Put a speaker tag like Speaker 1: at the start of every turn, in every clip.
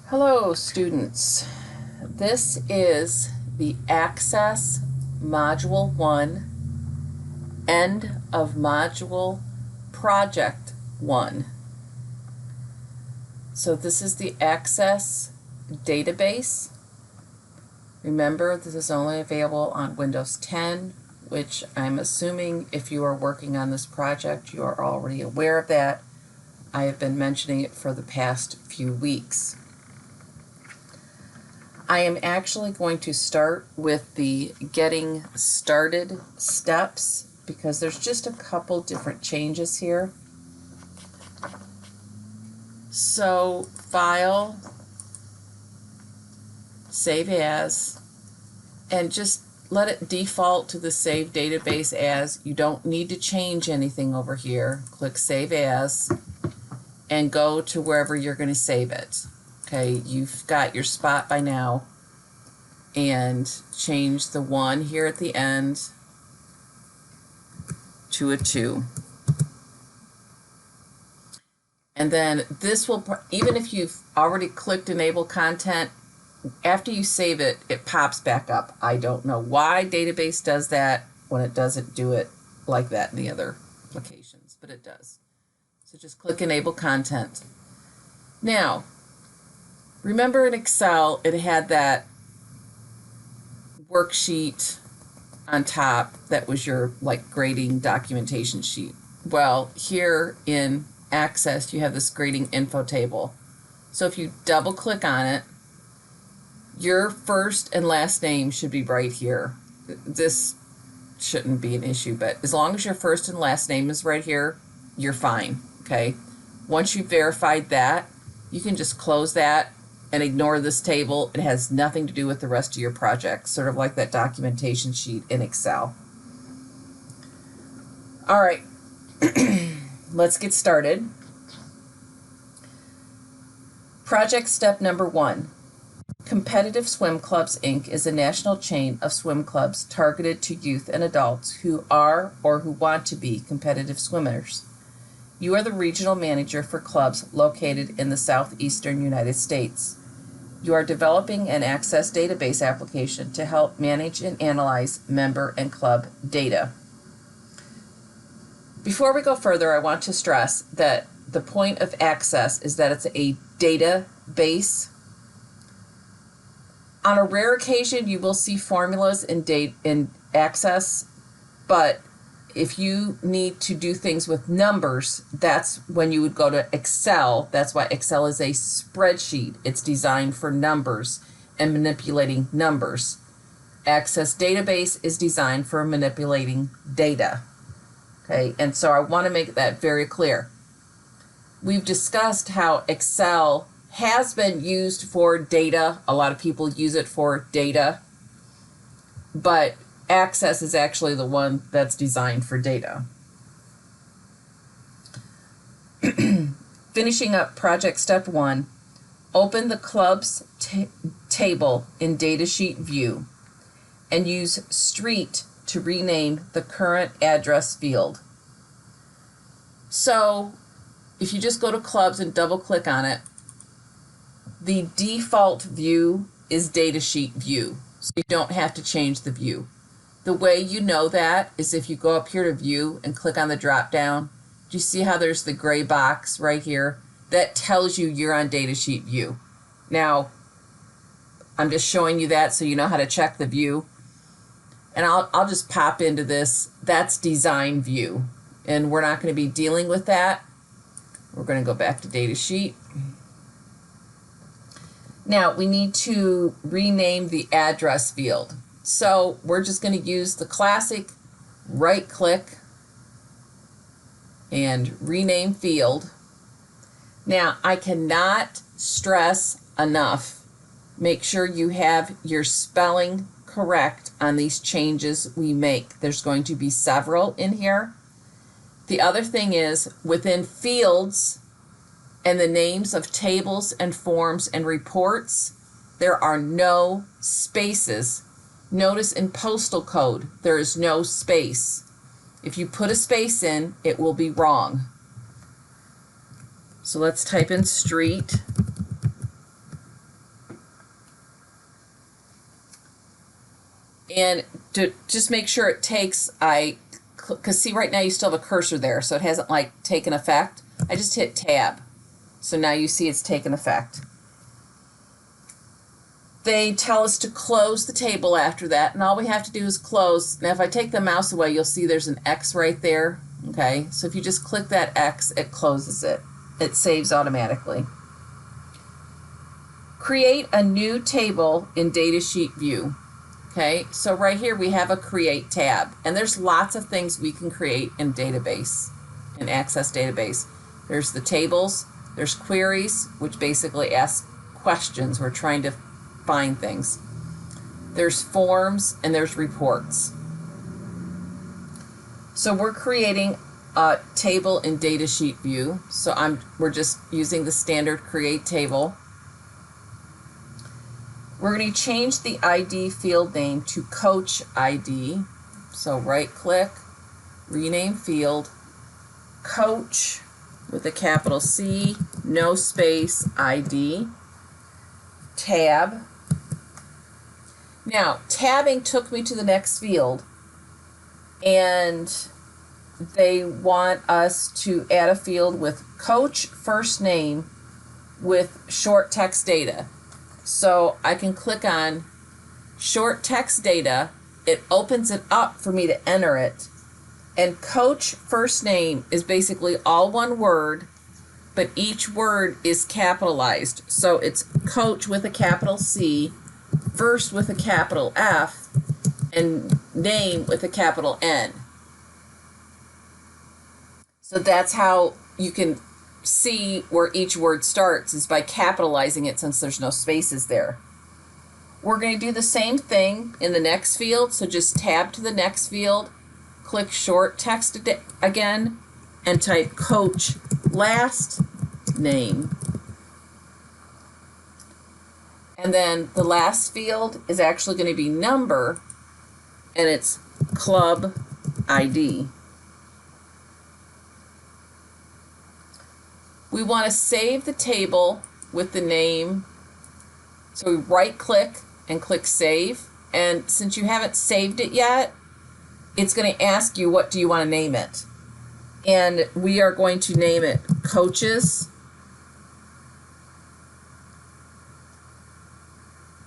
Speaker 1: Hello, students. This is the Access Module 1, End of Module Project 1. So this is the Access database. Remember, this is only available on Windows 10, which I'm assuming if you are working on this project, you are already aware of that. I have been mentioning it for the past few weeks. I am actually going to start with the getting started steps because there's just a couple different changes here. So File, Save As, and just let it default to the Save Database As. You don't need to change anything over here. Click Save As and go to wherever you're going to save it. Okay, you've got your spot by now, and change the 1 here at the end to a 2. And then this will, even if you've already clicked Enable Content, after you save it, it pops back up. I don't know why database does that when it doesn't do it like that in the other applications, but it does. So just click Enable Content. Now, remember in Excel, it had that worksheet on top that was your grading documentation sheet. Well, here in Access, you have this grading info table. So if you double click on it, your first and last name should be right here. This shouldn't be an issue, but as long as your first and last name is right here, you're fine, okay? Once you've verified that, you can just close that and ignore this table. It has nothing to do with the rest of your project, sort of like that documentation sheet in Excel. All right, let's get started. Project step number 1. Competitive Swim Clubs, Inc. is a national chain of swim clubs targeted to youth and adults who are or who want to be competitive swimmers. You are the regional manager for clubs located in the southeastern United States. You are developing an Access database application to help manage and analyze member and club data. Before we go further, I want to stress that the point of Access is that it's a database. On a rare occasion, you will see formulas in Access, but if you need to do things with numbers, that's when you would go to Excel. That's why Excel is a spreadsheet. It's designed for numbers and manipulating numbers. Access database is designed for manipulating data. Okay, and so I want to make that very clear. We've discussed how Excel has been used for data. A lot of people use it for data, but Access is actually the one that's designed for data. Finishing up project step 1, open the club's table in datasheet view and use street to rename the current address field. So if you just go to clubs and double click on it, the default view is datasheet view, so you don't have to change the view. The way you know that is if you go up here to view and click on the drop down. Do you see how there's the gray box right here? That tells you you're on datasheet view. Now, I'm just showing you that so you know how to check the view. And I'll just pop into this. That's design view. And we're not going to be dealing with that. We're going to go back to datasheet. Now, we need to rename the address field. So we're just going to use the classic right click and rename field. Now, I cannot stress enough, make sure you have your spelling correct on these changes we make. There's going to be several in here. The other thing is within fields and the names of tables and forms and reports, there are no spaces. Notice in postal code, there is no space. If you put a space in, it will be wrong. So let's type in street And to just make sure it takes, because see right now you still have a cursor there, so it hasn't like taken effect. I just hit tab. So now you see it's taken effect. They tell us to close the table after that, and all we have to do is close. Now if I take the mouse away, you'll see there's an X right there. Okay, so if you just click that X, it closes it. It saves automatically. Create a new table in Datasheet View. Okay, so right here we have a Create tab, and there's lots of things we can create in database, in Access Database. There's the tables, there's queries, which basically ask questions. We're trying to find things. There's forms, and there's reports. So we're creating a table in Datasheet View. So we're just using the standard Create Table. We're going to change the ID field name to Coach ID. So right click, rename field, Coach with a capital C, no space, ID, tab. Now, tabbing took me to the next field, and they want us to add a field with Coach first name with short text data. So I can click on short text data. It opens it up for me to enter it. And Coach first name is basically all one word, but each word is capitalized. So it's Coach with a capital C, first with a capital F, and name with a capital N. So that's how you can see where each word starts, is by capitalizing it since there's no spaces there. We're going to do the same thing in the next field, so just tab to the next field, click short text again, and type Coach last name. And then the last field is actually going to be number, and it's Club ID. We want to save the table with the name. So we right click and click Save. And since you haven't saved it yet, it's going to ask you, what do you want to name it? And we are going to name it Coaches.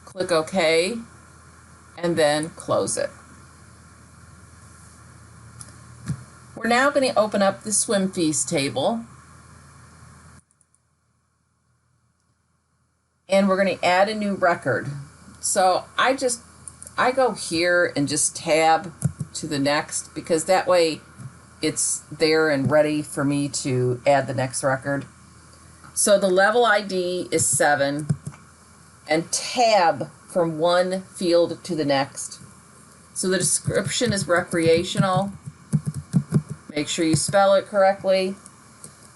Speaker 1: Click OK, and then close it. We're now going to open up the swim fees table. And we're going to add a new record. So I go here and just tab to the next, because that way it's there and ready for me to add the next record. So the level ID is 7, and tab from one field to the next. So the description is recreational. Make sure you spell it correctly.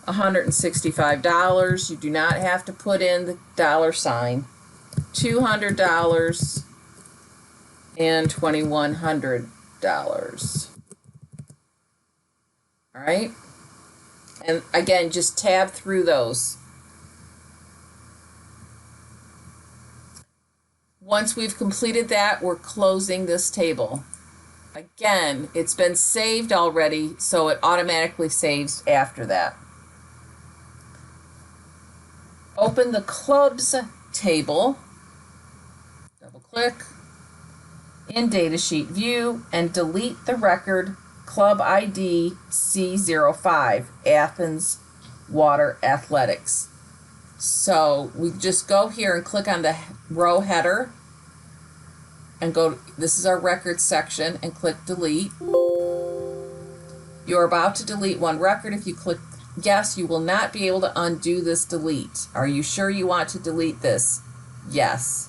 Speaker 1: $165. You do not have to put in the $. $200 and $2,100. All right. And again, just tab through those. Once we've completed that, we're closing this table. Again, it's been saved already, so it automatically saves after that. Open the clubs table, double click in Datasheet View, and delete the record Club ID C05, Athens Water Athletics. So we just go here and click on the row header and go, this is our record section, and click delete. You're about to delete one record. If you click yes, you will not be able to undo this delete. Are you sure you want to delete this? Yes.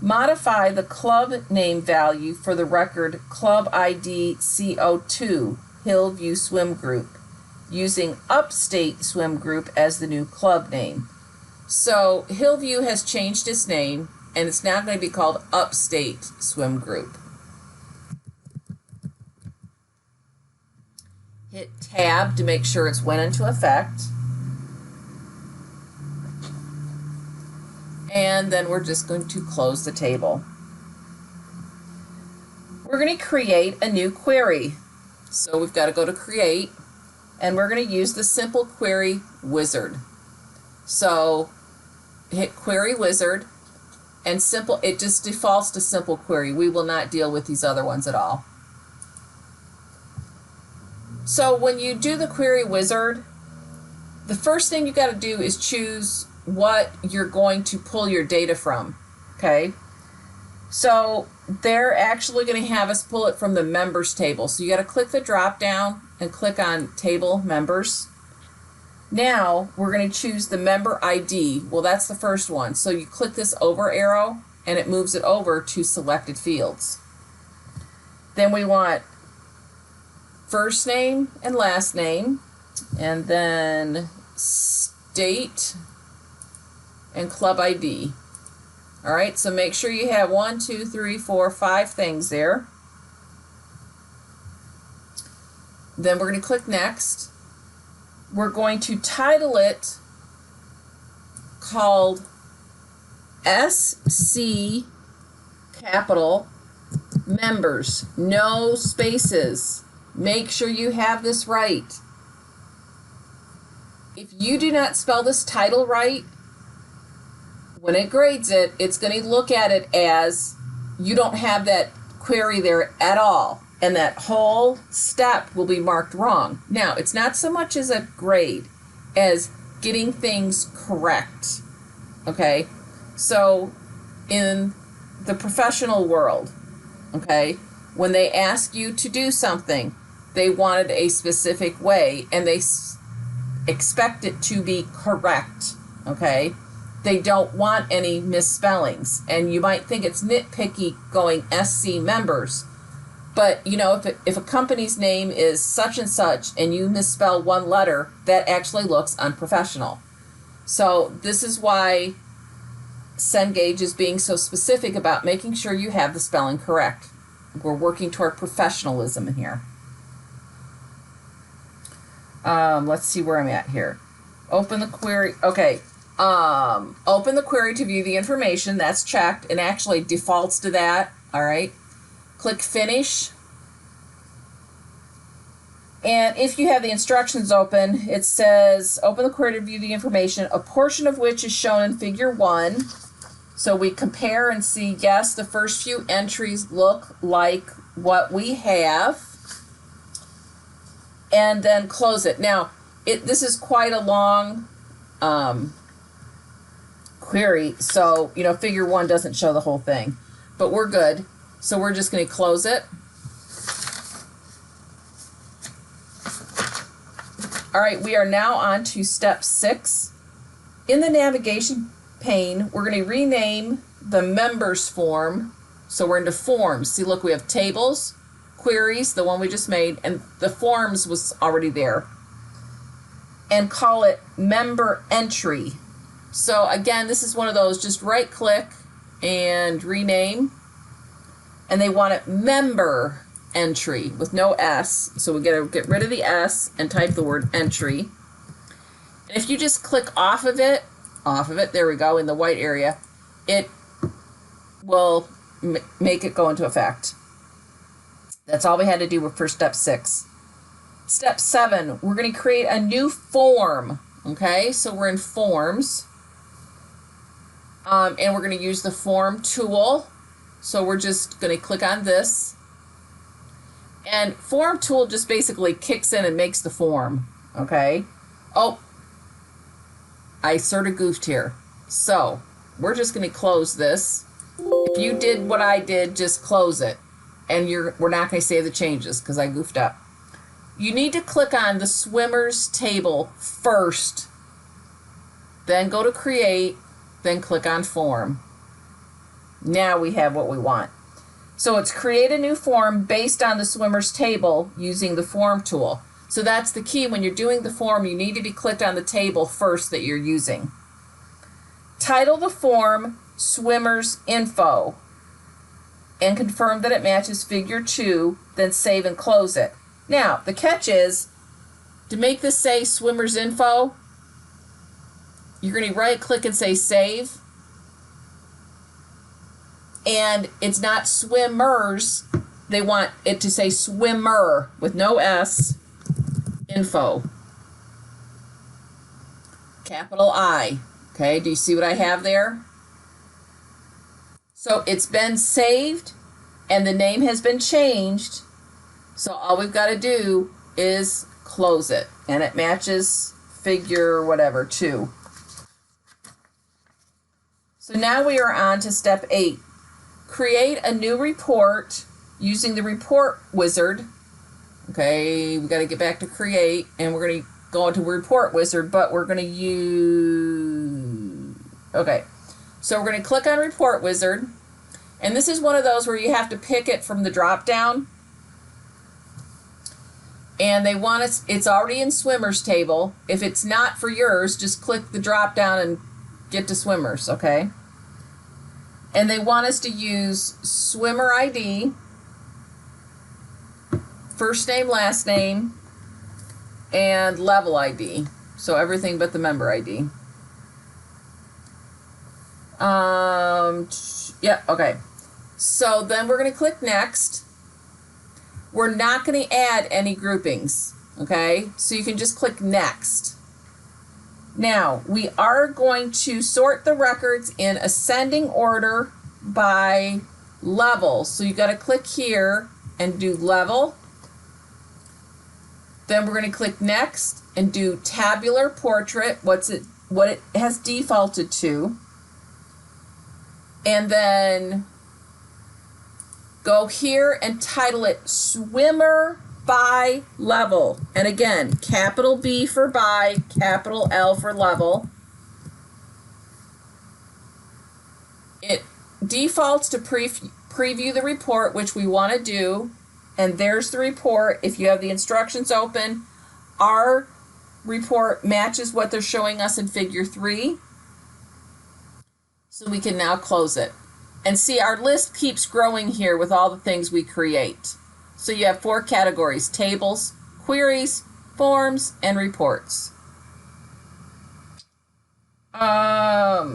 Speaker 1: Modify the club name value for the record Club ID CO2 Hillview Swim Group, using Upstate Swim Group as the new club name. So Hillview has changed its name, and it's now going to be called Upstate Swim Group. Hit tab to make sure it's went into effect. And then we're just going to close the table. we're going to create a new query. So we've got to go to create, and we're going to use the simple query wizard. So hit query wizard, and simple, it just defaults to simple query. We will not deal with these other ones at all. So when you do the query wizard, the first thing you got to do is choose what you're going to pull your data from. Okay, so they're actually going to have us pull it from the members table. So you got to click the drop down and click on table members. Now we're going to choose the member ID. Well, that's the first one. So you click this over arrow and it moves it over to selected fields. Then we want first name and last name, and then state and club ID. All right, so make sure you have 1, 2, 3, 4, 5 things there. Then we're going to click next. We're going to title it called SC capital members, no spaces. Make sure you have this right. If you do not spell this title right, when it grades it, it's going to look at it as you don't have that query there at all, and that whole step will be marked wrong. Now, it's not so much as a grade as getting things correct. Okay? So, in the professional world, okay, when they ask you to do something, they want it a specific way, and they expect it to be correct, okay? They don't want any misspellings, and you might think it's nitpicky going SC members, but you know, if a company's name is such and such and you misspell one letter, that actually looks unprofessional. So this is why Cenage is being so specific about making sure you have the spelling correct. We're working toward professionalism in here. Let's see where I'm at here. Open the query. Okay. Open the query to view the information. That's checked and actually defaults to that. All right. Click finish. And if you have the instructions open, it says open the query to view the information, a portion of which is shown in figure 1. So we compare and see, yes, the first few entries look like what we have. And then close it. Now, this is quite a long query, so, you know, figure 1 doesn't show the whole thing. But we're good. So we're just going to close it. All right, we are now on to step 6. In the navigation pane, we're going to rename the members form. So we're into forms. See, look, we have tables, queries, the one we just made, and the forms was already there. And call it member entry. So again, this is one of those, just right click and rename. And they want it member entry with no S. So we gotta get rid of the S and type the word entry. And if you just click off of it, there we go, in the white area, it will make it go into effect. That's all we had to do for step 6. Step 7, we're going to create a new form. Okay, so we're in forms. And we're going to use the form tool. So we're just going to click on this. And form tool just basically kicks in and makes the form. Okay. Oh, I sort of goofed here. So we're just going to close this. If you did what I did, just close it. And we're not going to save the changes because I goofed up. You need to click on the swimmers table first. Then go to create. Then click on form. Now we have what we want. So it's create a new form based on the swimmers table using the form tool. So that's the key. When you're doing the form, you need to be clicked on the table first that you're using. Title the form swimmers info and confirm that it matches figure 2, then save and close it. Now, the catch is, to make this say swimmers info, you're going to right click and say save. And it's not swimmers, they want it to say swimmer with no S, info. Capital I. Okay, do you see what I have there? So it's been saved and the name has been changed. So all we've got to do is close it. And it matches figure whatever 2. So now we are on to step 8. Create a new report using the report wizard. Okay, we got to get back to create and we're going to go into report wizard, but we're going to use, okay. So we're going to click on report wizard. And this is one of those where you have to pick it from the drop down. And they want it, it's already in swimmers table. If it's not for yours, just click the drop down and get to swimmers, okay? And they want us to use swimmer ID, first name, last name, and level ID. So everything but the member ID. Yeah, okay. So then we're going to click next. We're not going to add any groupings, okay? So you can just click next. Now, we are going to sort the records in ascending order by level. So you got to click here and do level. Then we're going to click next and do tabular portrait, what it has defaulted to. And then go here and title it swimmer by level. And again, capital B for by, capital L for level. It defaults to preview the report, which we want to do. And there's the report. If you have the instructions open, our report matches what they're showing us in figure 3. So we can now close it. And see, our list keeps growing here with all the things we create. So you have 4 categories: tables, queries, forms, and reports. That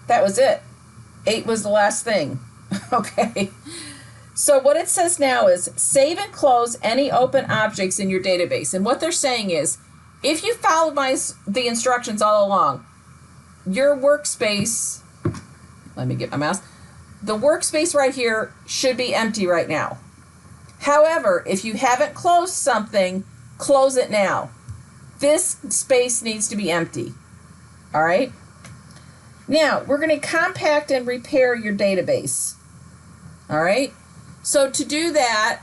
Speaker 1: was it. 8 was the last thing. Okay. So what it says now is save and close any open objects in your database. And what they're saying is, if you followed the instructions all along, your workspace, let me get my mouse, the workspace right here should be empty right now. However, if you haven't closed something, close it now. This space needs to be empty. All right? Now, we're going to compact and repair your database. All right? So to do that,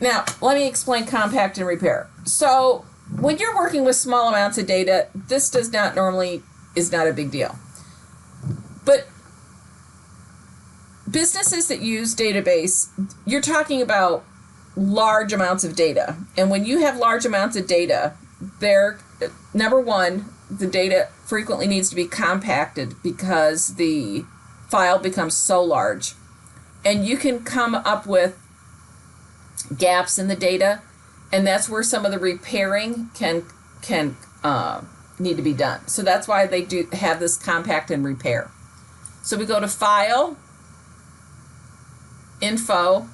Speaker 1: now let me explain compact and repair. So when you're working with small amounts of data, this is not a big deal. But businesses that use database, you're talking about large amounts of data. And when you have large amounts of data, number one, the data frequently needs to be compacted because the file becomes so large. And you can come up with gaps in the data, and that's where some of the repairing can need to be done. So that's why they do have this compact and repair. So we go to File, Info,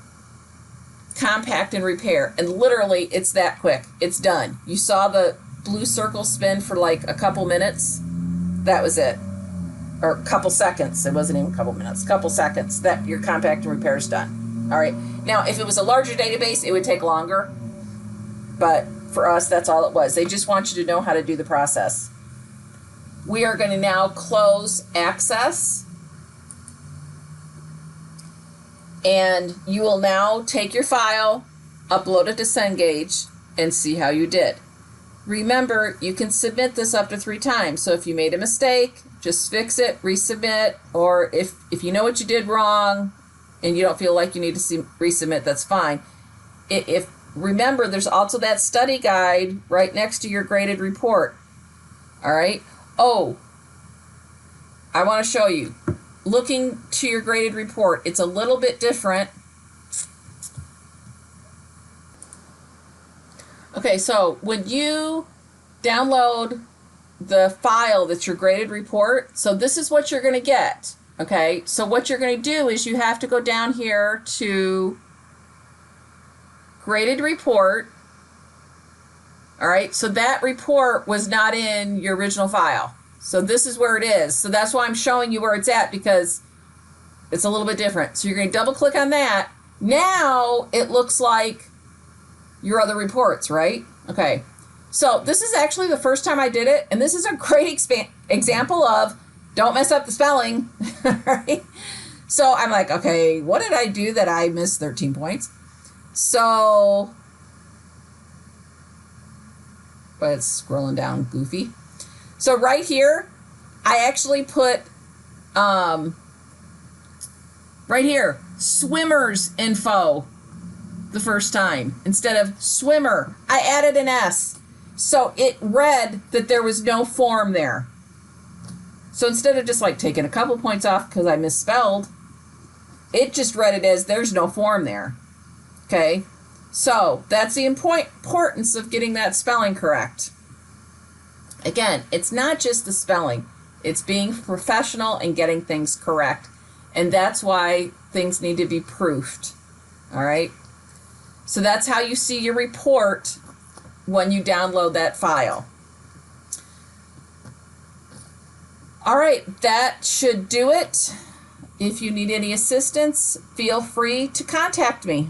Speaker 1: Compact and Repair, and literally it's that quick. It's done. You saw the blue circle spin for like a couple minutes. That was it. Or a couple seconds. It wasn't even a couple minutes. A couple seconds. That your compact and repair is done. All right. Now, if it was a larger database, it would take longer. But for us, that's all it was. They just want you to know how to do the process. We are going to now close Access. And you will now take your file, upload it to Cenage, and see how you did. Remember, you can submit this up to 3 times. So if you made a mistake, just fix it, resubmit, or if you know what you did wrong and you don't feel like you need to resubmit, that's fine. Remember, there's also that study guide right next to your graded report. All right. Oh, I want to show you. Looking to your graded report, it's a little bit different. Okay, so when you download the file that's your graded report, so this is what you're going to get. Okay, so what you're going to do is you have to go down here to graded report. All right, so that report was not in your original file. So this is where it is. So that's why I'm showing you where it's at, because it's a little bit different. So you're going to double click on that. Now it looks like your other reports, right? Okay. So this is actually the first time I did it, and this is a great example of don't mess up the spelling, right? So I'm like, okay, what did I do that I missed 13 points? So, but it's scrolling down goofy. So right here, I actually put, right here, swimmers info the first time. Instead of swimmer, I added an S. So it read that there was no form there. So instead of just like taking a couple points off because I misspelled, it just read it as there's no form there. Okay, so that's the importance of getting that spelling correct. Again, it's not just the spelling. It's being professional and getting things correct. And that's why things need to be proofed. All right? So that's how you see your report when you download that file. All right, that should do it. If you need any assistance, feel free to contact me.